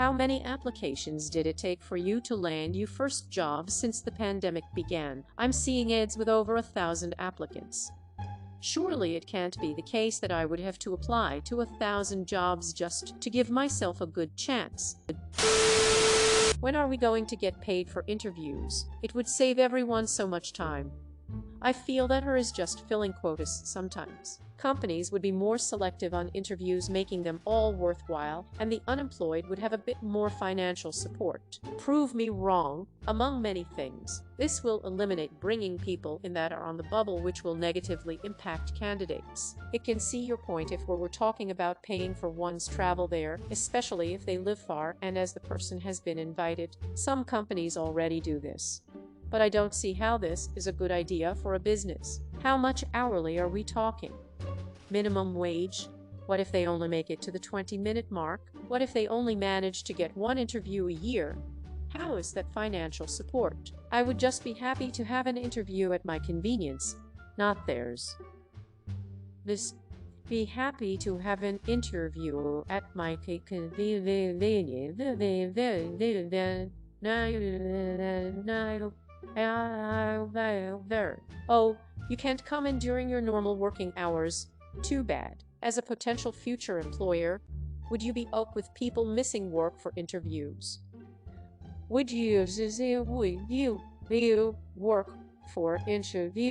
How many applications did it take for you to land your first job since the pandemic began? I'm seeing ads with over 1,000 applicants. Surely it can't be the case that I would have to apply to 1,000 jobs just to give myself a good chance. When are we going to get paid for interviews? It would save everyone so much time. I feel that her is just filling quotas sometimes. Companies would be more selective on interviews, making them all worthwhile, and the unemployed would have a bit more financial support. Prove me wrong, among many things. This will eliminate bringing people in that are on the bubble, which will negatively impact candidates. It can see your point if we're talking about paying for one's travel there, especially if they live far and as the person has been invited. Some companies already do this. But I don't see how this is a good idea for a business. How much hourly are we talking? Minimum wage? What if they only make it to the 20-minute mark? What if they only manage to get one interview a year? How is that financial support? I would just be happy to have an interview at my convenience, not theirs. Be happy to have an interview at my convenience. Oh, you can't come in during your normal working hours. Too bad. As a potential future employer, would you be up with people missing work for interviews? Would you work for interview?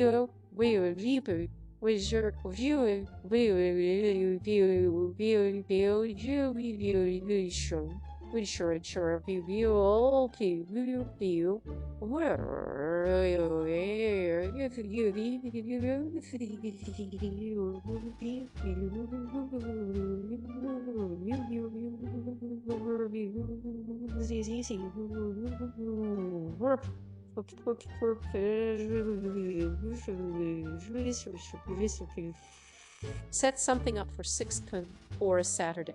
Set something up for 6 p.m. or a Saturday.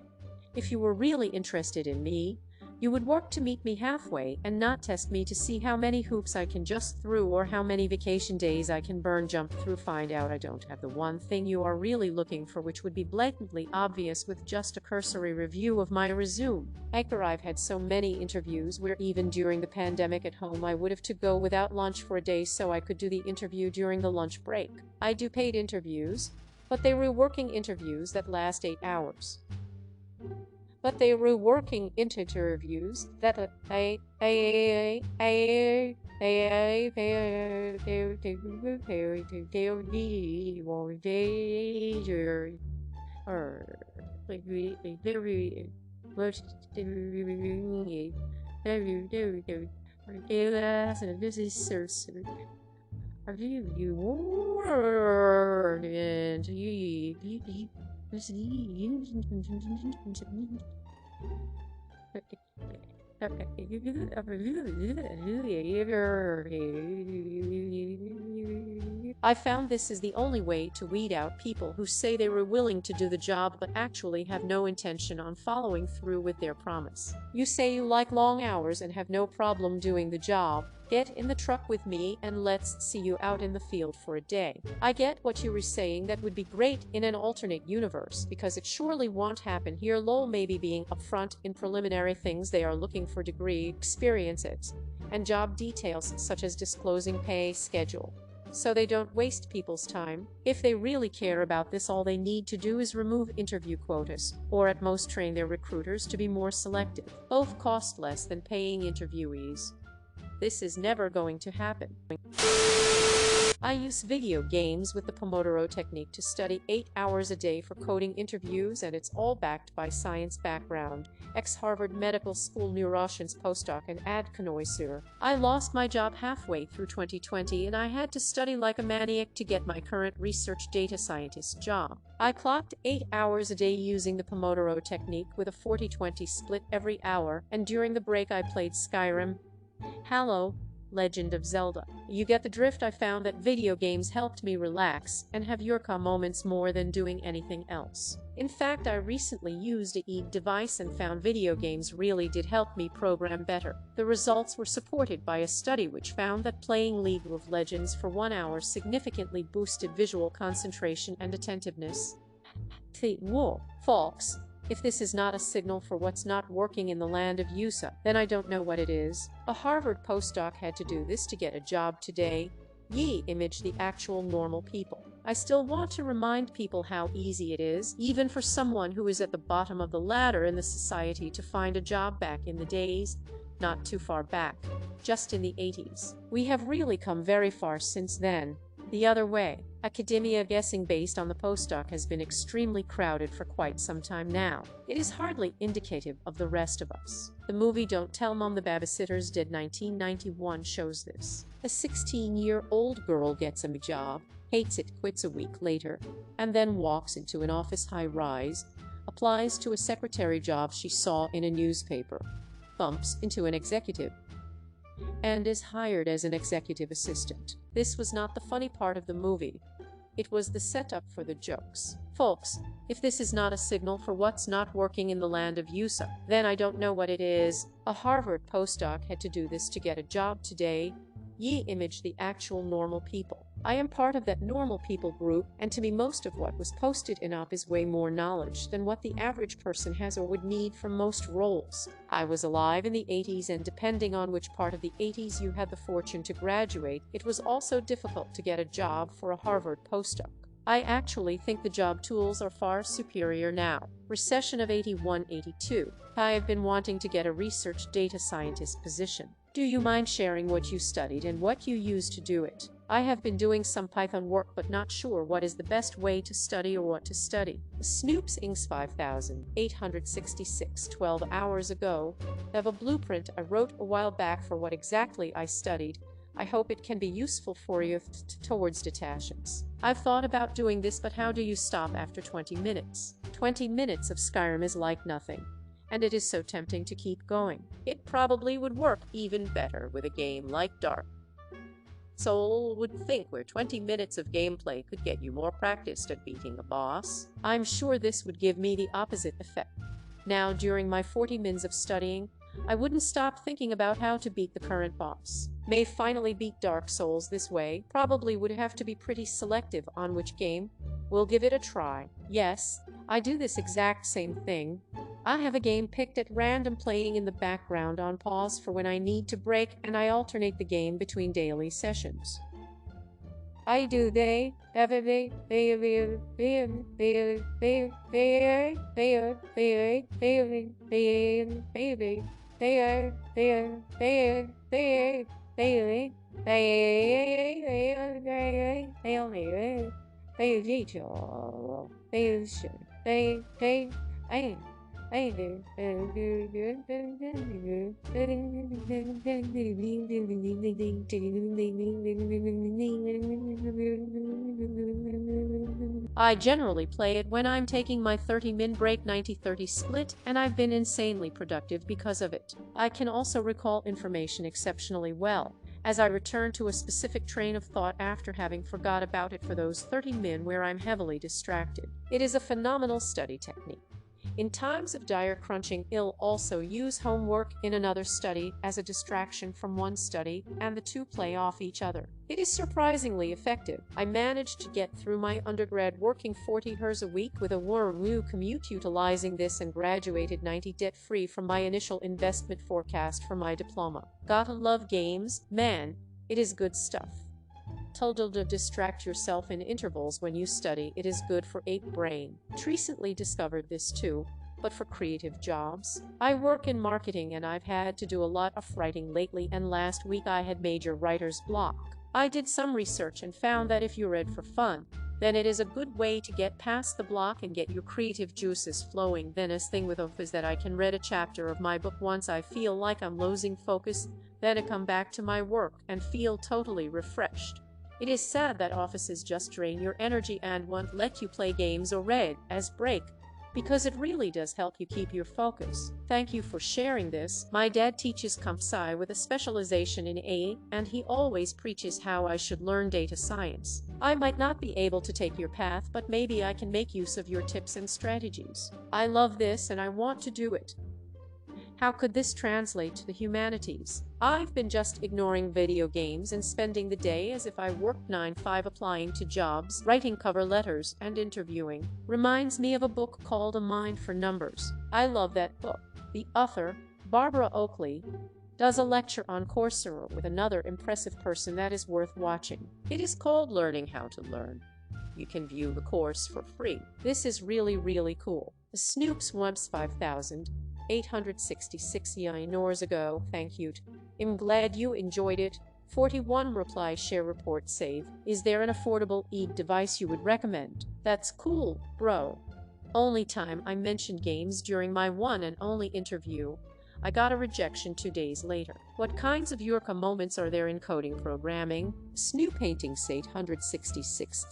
If you were really interested in me, you would work to meet me halfway and not test me to see how many hoops I can jump through or how many vacation days I can jump through. Find out I don't have the one thing you are really looking for, which would be blatantly obvious with just a cursory review of my resume. I've had so many interviews where even during the pandemic at home I would have to go without lunch for a day so I could do the interview during the lunch break. I do paid interviews, but they were working interviews that last 8 hours. I found this is the only way to weed out people who say they were willing to do the job but actually have no intention on following through with their promise. You say you like long hours and have no problem doing the job. Get in the truck with me and let's see you out in the field for a day. I get what you were saying, that would be great in an alternate universe, because it surely won't happen here. Lol, maybe being upfront in preliminary things they are looking for, degree, experiences, and job details such as disclosing pay, schedule, so they don't waste people's time. If they really care about this, all they need to do is remove interview quotas, or at most train their recruiters to be more selective. Both cost less than paying interviewees. This is never going to happen. I use video games with the Pomodoro technique to study 8 hours a day for coding interviews, and it's all backed by science background. Ex-Harvard Medical School neuroscience postdoc and ad connoisseur. I lost my job halfway through 2020 and I had to study like a maniac to get my current research data scientist job. I clocked 8 hours a day using the Pomodoro technique with a 40-20 split every hour, and during the break I played Skyrim, Halo, Legend of Zelda. You get the drift. I found that video games helped me relax and have eureka moments more than doing anything else. In fact, I recently used a device and found video games really did help me program better. The results were supported by a study which found that playing League of Legends for 1 hour significantly boosted visual concentration and attentiveness. Folks, If this is not a signal for what's not working in the land of USA, then I don't know what it is. A Harvard postdoc had to do this to get a job today. Ye image the actual normal people. I still want to remind people how easy it is, even for someone who is at the bottom of the ladder in the society, to find a job back in the days, not too far back, just in the 80s. We have really come very far since then. The other way. Academia guessing based on the postdoc has been extremely crowded for quite some time now. It is hardly indicative of the rest of us. The movie Don't Tell Mom the Babysitter's Dead 1991 shows this. A 16-year-old girl gets a job, hates it, quits a week later, and then walks into an office high-rise, applies to a secretary job she saw in a newspaper, bumps into an executive, and is hired as an executive assistant. This was not the funny part of the movie. It was the setup for the jokes. Folks, if this is not a signal for what's not working in the land of USA, then I don't know what it is. A Harvard postdoc had to do this to get a job today. Ye image the actual normal people. I am part of that normal people group, and to me most of what was posted in op is way more knowledge than what the average person has or would need for most roles. I was alive in the 80s, and depending on which part of the 80s you had the fortune to graduate, it was also difficult to get a job for a Harvard postdoc. I actually think the job tools are far superior now. Recession of 81-82. I have been wanting to get a research data scientist position. Do you mind sharing what you studied and what you used to do it? I have been doing some Python work but not sure what is the best way to study or what to study. Snoops Inks 5866 12 hours ago. I have a blueprint I wrote a while back for what exactly I studied. I hope it can be useful for you towards detations. I've thought about doing this, but how do you stop after 20 minutes? 20 minutes of Skyrim is like nothing, and it is so tempting to keep going. It probably would work even better with a game like Dark Soul would think, where 20 minutes of gameplay could get you more practiced at beating a boss. I'm sure this would give me the opposite effect. Now, during my 40 mins of studying, I wouldn't stop thinking about how to beat the current boss. May finally beat Dark Souls this way. Probably would have to be pretty selective on which game. We'll give it a try. Yes, I do this exact same thing. I have a game picked at random playing in the background on pause for when I need to break, and I alternate the game between daily sessions. I do they I generally play it when I'm taking my 30-min break 90-30 split, and I've been insanely productive because of it. I can also recall information exceptionally well, as I return to a specific train of thought after having forgot about it for those 30 min where I'm heavily distracted. It is a phenomenal study technique. In times of dire crunching, I'll also use homework in another study as a distraction from one study, and the two play off each other. It is surprisingly effective. I managed to get through my undergrad working 40 hours a week with a warm commute utilizing this, and graduated 90 debt-free from my initial investment forecast for my diploma. Gotta love games, man, it is good stuff. Told to distract yourself in intervals when you study. It is good for ape brain. Recently discovered this too, but for creative jobs. I work in marketing, and I've had to do a lot of writing lately, and last week I had major writer's block. I did some research and found that if you read for fun, then it is a good way to get past the block and get your creative juices flowing. Then a thing with OF is that I can read a chapter of my book once I feel like I'm losing focus, then I come back to my work and feel totally refreshed. It is sad that offices just drain your energy and won't let you play games or read as break, because it really does help you keep your focus. Thank you for sharing this. My dad teaches comp sci with a specialization in A, and he always preaches how I should learn data science. I might not be able to take your path, but maybe I can make use of your tips and strategies. I love this and I want to do it. How could this translate to the humanities? I've been just ignoring video games and spending the day as if I worked 9 to 5 applying to jobs, writing cover letters, and interviewing. Reminds me of a book called A Mind for Numbers. I love that book. The author, Barbara Oakley, does a lecture on Coursera with another impressive person that is worth watching. It is called Learning How to Learn. You can view the course for free. This is really cool. The Snoops Webs 5,866 hours ago. Thank you. I'm glad you enjoyed it. 41 reply share report save. Is there an affordable device you would recommend? That's cool, bro. Only time I mentioned games during my one and only interview. I got a rejection 2 days later. What kinds of Eureka moments are there in coding programming? Snoop Paintings 866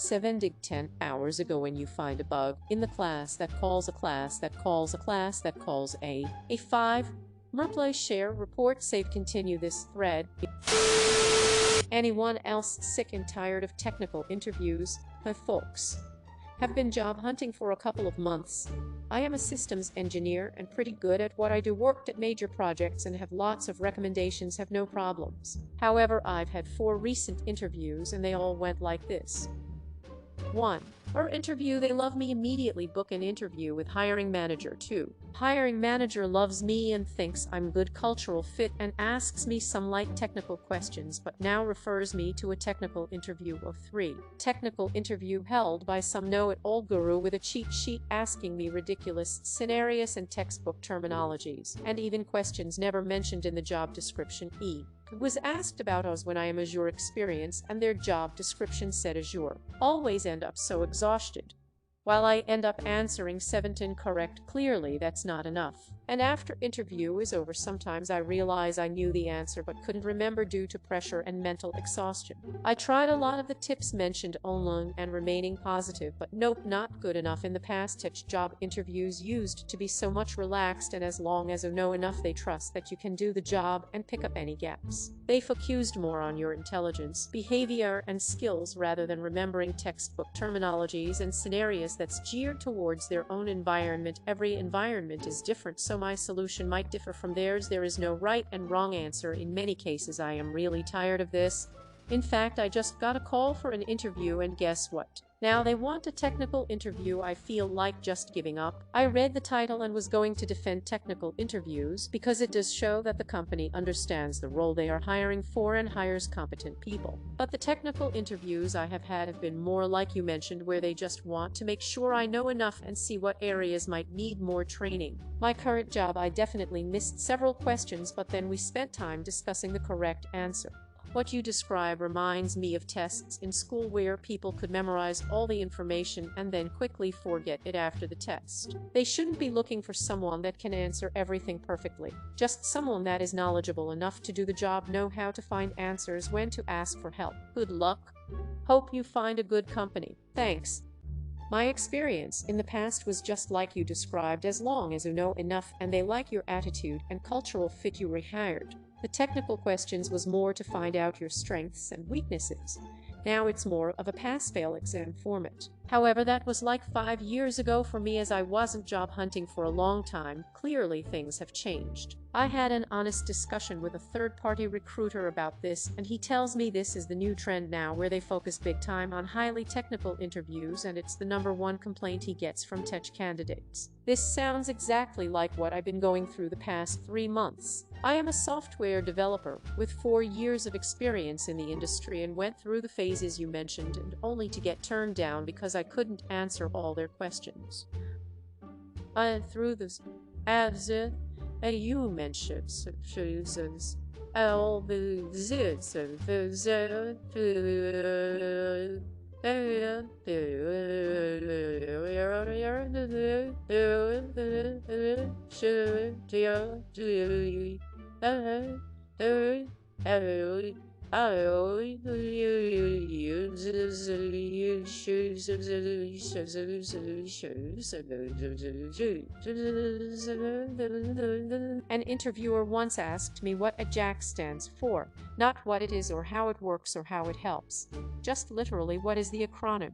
10 hours ago. When you find a bug in the class that calls a class that calls a class that calls a 5 replay share report save. Continue this thread. Anyone else sick and tired of technical interviews? My folks have been job hunting for a couple of months. I am a systems engineer and pretty good at what I do. Worked at major projects and have lots of recommendations, have no problems. However, I've had 4 recent interviews and they all went like this. 1. Or interview, they love me, immediately book an interview with hiring manager. 2. Hiring manager loves me and thinks I'm good cultural fit and asks me some light technical questions but now refers me to a technical interview. Of 3. Technical interview held by some know-it-all guru with a cheat sheet asking me ridiculous scenarios and textbook terminologies and even questions never mentioned in the job description. Was asked about us when I am Azure experience and their job description said Azure. Always end up so exhausted. While I end up answering 17 correct, clearly that's not enough. And after interview is over, sometimes I realize I knew the answer but couldn't remember due to pressure and mental exhaustion. I tried a lot of the tips mentioned online and remaining positive, but nope, not good enough. In the past, tech job interviews used to be so much relaxed, and as long as you know enough, they trust that you can do the job and pick up any gaps. They focused more on your intelligence, behavior, and skills rather than remembering textbook terminologies and scenarios that's geared towards their own environment. Every environment is different, so my solution might differ from theirs. There is no right and wrong answer in many cases. I am really tired of this. In fact, I just got a call for an interview and guess what? Now they want a technical interview. I feel like just giving up. I read the title and was going to defend technical interviews because it does show that the company understands the role they are hiring for and hires competent people. But the technical interviews I have had have been more like you mentioned, where they just want to make sure I know enough and see what areas might need more training. My current job, I definitely missed several questions, but then we spent time discussing the correct answer. What you describe reminds me of tests in school where people could memorize all the information and then quickly forget it after the test. They shouldn't be looking for someone that can answer everything perfectly, just someone that is knowledgeable enough to do the job, know how to find answers, when to ask for help. Good luck. Hope you find a good company. Thanks. My experience in the past was just like you described. As long as you know enough and they like your attitude and cultural fit, you were hired. The technical questions was more to find out your strengths and weaknesses. Now it's more of a pass-fail exam format. However, that was like 5 years ago for me, as I wasn't job hunting for a long time. Clearly things have changed. I had an honest discussion with a third-party recruiter about this, and he tells me this is the new trend now, where they focus big time on highly technical interviews, and it's the #1 complaint he gets from tech candidates. This sounds exactly like what I've been going through the past 3 months. I am a software developer with 4 years of experience in the industry and went through the phases you mentioned, and only to get turned down because I couldn't answer all their questions. Through this, as you mentioned, all the An interviewer once asked me what AJAX stands for, not what it is or how it works or how it helps. Just literally, what is the acronym?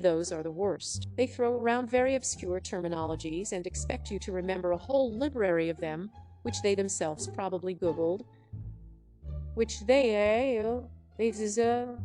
Those are the worst. They throw around very obscure terminologies and expect you to remember a whole library of them, which they themselves probably Googled. which they deserve.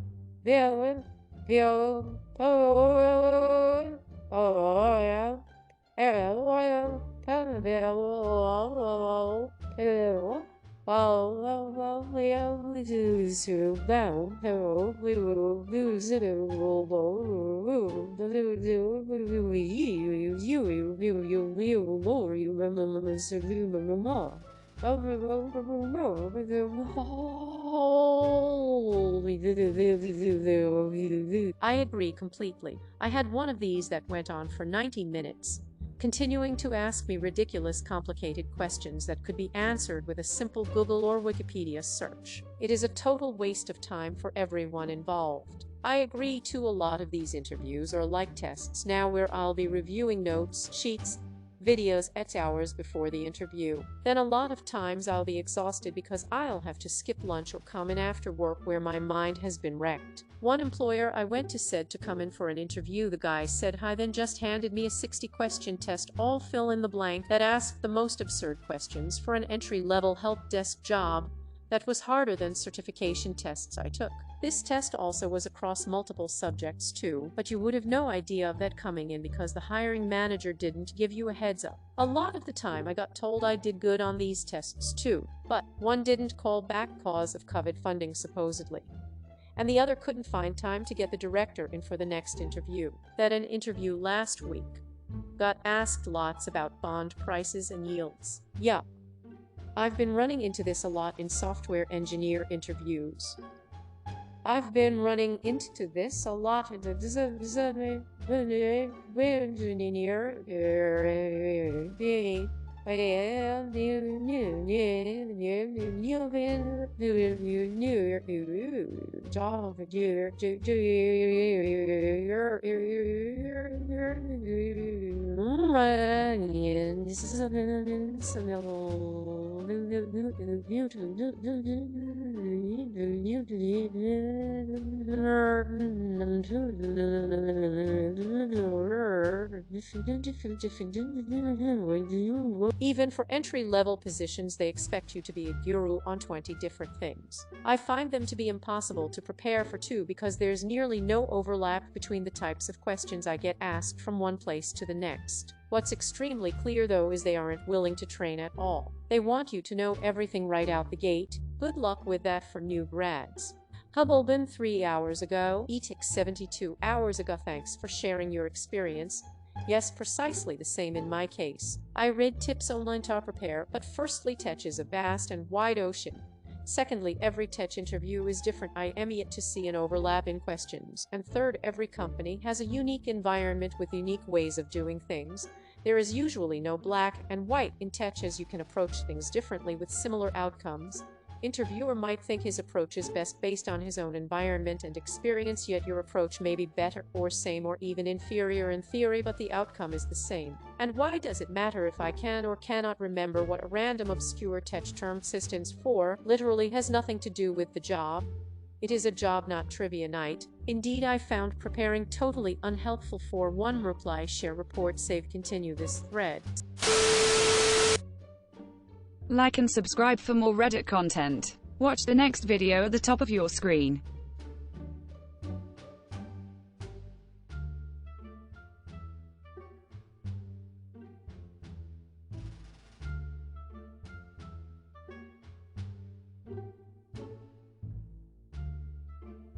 I agree completely. I had one of these that went on for 90 minutes, continuing to ask me ridiculous complicated questions that could be answered with a simple Google or Wikipedia search. It is a total waste of time for everyone involved. I agree too, a lot of these interviews are like tests now, where I'll be reviewing notes, sheets, videos hours before the interview. Then a lot of times I'll be exhausted because I'll have to skip lunch or come in after work where my mind has been wrecked. One employer I went to said to come in for an interview. The guy said hi, then just handed me a 60-question test, all fill in the blank, that asked the most absurd questions for an entry-level help desk job that was harder than certification tests I took. This test also was across multiple subjects too, but you would have no idea of that coming in because the hiring manager didn't give you a heads up. A lot of the time I got told I did good on these tests too, but one didn't call back cause of COVID funding supposedly, and the other couldn't find time to get the director in for the next interview. That an interview last week got asked lots about bond prices and yields. Yeah, I've been running into this a lot in software engineer interviews. I've been running into this a lot in the Even for entry-level positions, they expect you to be a guru on 20 different things. I find them to be impossible to prepare for too, because there's nearly no overlap between the types of questions I get asked from one place to the next. What's extremely clear though is they aren't willing to train at all. They want you to know everything right out the gate. Good luck with that for new grads. Hubble 3 hours ago, ETIC 72 hours ago. Thanks for sharing your experience. Yes, precisely the same in my case. I read tips online to prepare, but firstly, tech is a vast and wide ocean. Secondly, every tech interview is different. I am yet to see an overlap in questions. And third, every company has a unique environment with unique ways of doing things. There is usually no black and white in tech, as you can approach things differently with similar outcomes. Interviewer might think his approach is best based on his own environment and experience, yet your approach may be better or same or even inferior in theory, but the outcome is the same. And why does it matter if I can or cannot remember what a random obscure tech term stands for? Literally has nothing to do with the job. It is a job, not trivia night. Indeed, I found preparing totally unhelpful. For one reply, share, report, save, continue this thread. Like and subscribe for more Reddit content. Watch the next video at the top of your screen.